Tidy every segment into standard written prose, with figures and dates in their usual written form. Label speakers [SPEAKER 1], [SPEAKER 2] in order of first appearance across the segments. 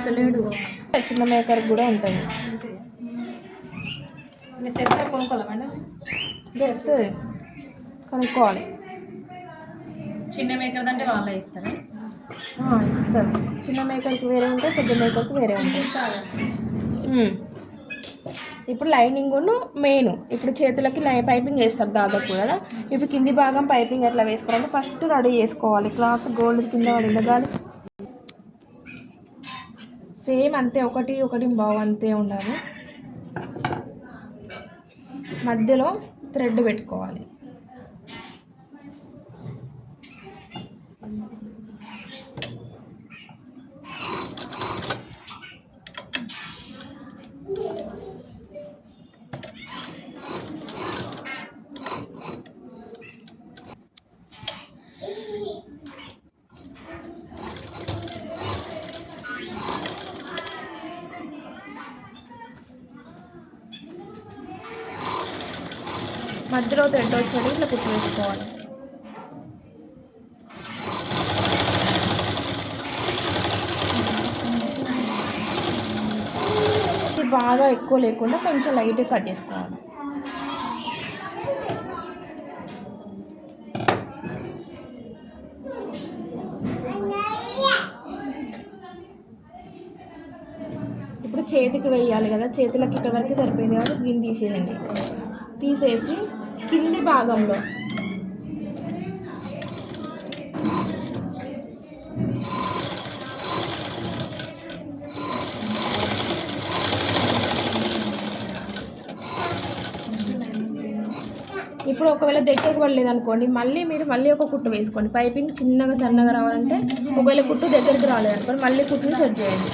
[SPEAKER 1] తెలియదు. చిన్న మేకర్ కూడా ఉంటుంది.
[SPEAKER 2] కొనుక్కోవాలి మేడం,
[SPEAKER 1] దొరుకుతుంది, కొనుక్కోవాలి.
[SPEAKER 2] చిన్న మేకర్ అంటే వాళ్ళే ఇస్తారా?
[SPEAKER 1] ఇస్తారు. చిన్న మేకర్కి వేరే ఉంటాయి, పెద్ద మేకర్కి వేరే ఉంటాయి. ఇప్పుడు లైనింగ్ను మెయిన్ ఇప్పుడు చేతులకి పైపింగ్ వేస్తారు దాదాపు కదా. ఇప్పుడు కింది భాగం పైపింగ్ ఎట్లా వేసుకోవాలంటే ఫస్ట్ రెడీ చేసుకోవాలి. క్లాత్ గోల్డ్ కింద పడిండగాలి సేమ్ అంతే, ఒకటి ఒకటి బావు అంతే ఉండాలి. మధ్యలో థ్రెడ్ పెట్టుకోవాలి. మధ్యలో థ్రెడ్ వచ్చేది ఇట్లా కుట్టు వేసుకోవాలి. ఇది బాగా ఎక్కువ లేకుండా కొంచెం లైట్గా కట్ చేసుకోవాలి. ఇప్పుడు చేతికి వేయాలి కదా, చేతులకి ఇక్కడ వరకు సరిపోయింది కాబట్టి దీన్ని తీసేయండి. తీసేసి కింది భాగంలో ఇప్పుడు ఒకవేళ దగ్గరకు పడలేదు అనుకోండి, మళ్ళీ ఒక కుట్టు వేసుకోండి. పైపింగ్ చిన్నగా సన్నగా రావాలంటే ఒకవేళ కుట్టు దగ్గరికి రాలేదు అనుకోండి, మళ్ళీ కుట్టుని సెట్ చేయండి.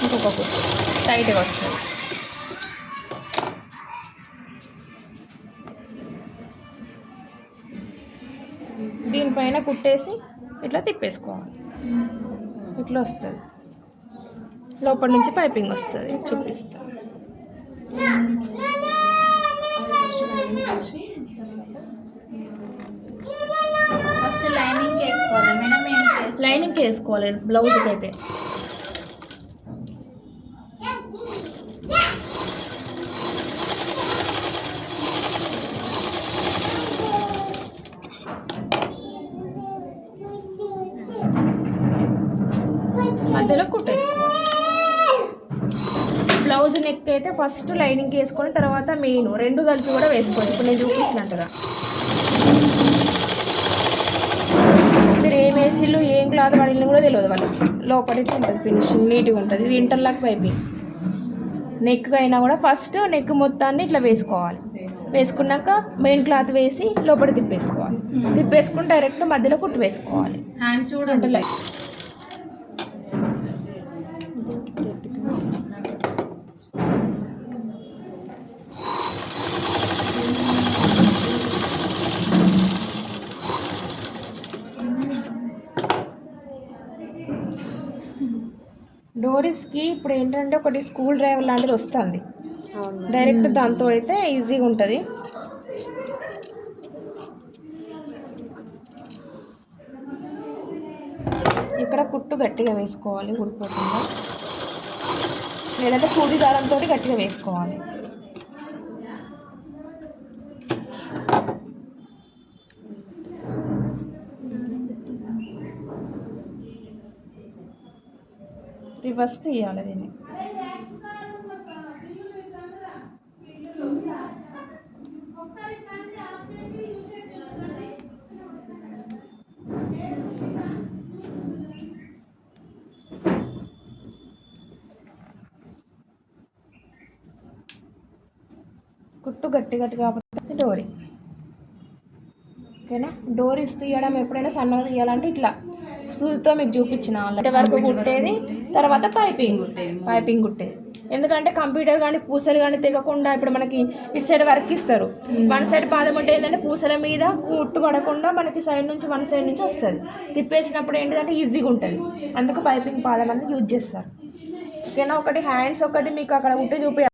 [SPEAKER 1] ఇంకొక కుట్టు టైట్గా వస్తుంది. దీనిపైన కుట్టేసి ఇట్లా తిప్పేసుకోవాలి. ఇట్లా వస్తుంది, లోపల నుంచి పైపింగ్ వస్తుంది. చూపిస్తాను.
[SPEAKER 2] ఫస్ట్ లైనింగ్ వేసుకోవాలి మేడం.
[SPEAKER 1] లైనింగ్ వేసుకోవాలి బ్లౌజ్కి అయితే. మధ్యలో కుట్టేసుకోవాలి. బ్లౌజ్ నెక్ అయితే ఫస్ట్ లైనింగ్ వేసుకొని తర్వాత మెయిన్ రెండు కలిపి కూడా వేసుకోవాలి. ఇప్పుడు నేను చూపించినట్టుగా మీరు ఏం వేసిళ్ళు ఏం క్లాత్ పడిన కూడా తెలియదు వాళ్ళకి. లోపల ఉంటుంది ఫినిషింగ్ నీట్గా ఉంటుంది. ఇది ఇంటర్లాక్ పైపింగ్. నెక్ అయినా కూడా ఫస్ట్ నెక్ మొత్తాన్ని ఇట్లా వేసుకోవాలి. వేసుకున్నాక మెయిన్ క్లాత్ వేసి లోపల తిప్పేసుకోవాలి. తిప్పేసుకుని డైరెక్ట్ మధ్యలో కుట్టు వేసుకోవాలి.
[SPEAKER 2] హ్యాండ్స్ కూడా అంటే
[SPEAKER 1] డోరీస్కి ఇప్పుడు ఏంటంటే ఒకటి స్కూల్ డ్రైవర్ లాంటిది వస్తుంది. డైరెక్ట్ దాంతో అయితే ఈజీగా ఉంటుంది. ఇక్కడ కుట్టు గట్టిగా వేసుకోవాలి ఊడిపోకుండా, లేదంటే సూది దారంతో గట్టిగా వేసుకోవాలి. రివర్స్ తీయాలి దీన్ని. కుట్టు గట్టిగా కాబట్టి డోరీ. ఓకేనా? డోరీస్ తీయడం ఎప్పుడైనా సన్నగా తీయాలంటే ఇట్లా సూదితో మీకు చూపించిన అంటే వరకు కుట్టేది, తర్వాత పైపింగ్ కుట్టేది. ఎందుకంటే కంప్యూటర్ కానీ పూసలు కానీ తెగకుండా ఇప్పుడు మనకి ఇటు సైడ్ వర్క్ ఇస్తారు. వన్ సైడ్ పాదం ఉంటే ఏంటంటే పూసల మీద కుట్టు పడకుండా మనకి సైడ్ నుంచి వన్ సైడ్ నుంచి వస్తుంది. తిప్పేసినప్పుడు ఏంటంటే ఈజీగా ఉంటుంది. అందుకు పైపింగ్ పాదం అనేది యూజ్ చేస్తారు. ఓకేనా? ఒకటి హ్యాండ్స్ ఒకటి మీకు అక్కడ కుట్టి చూపి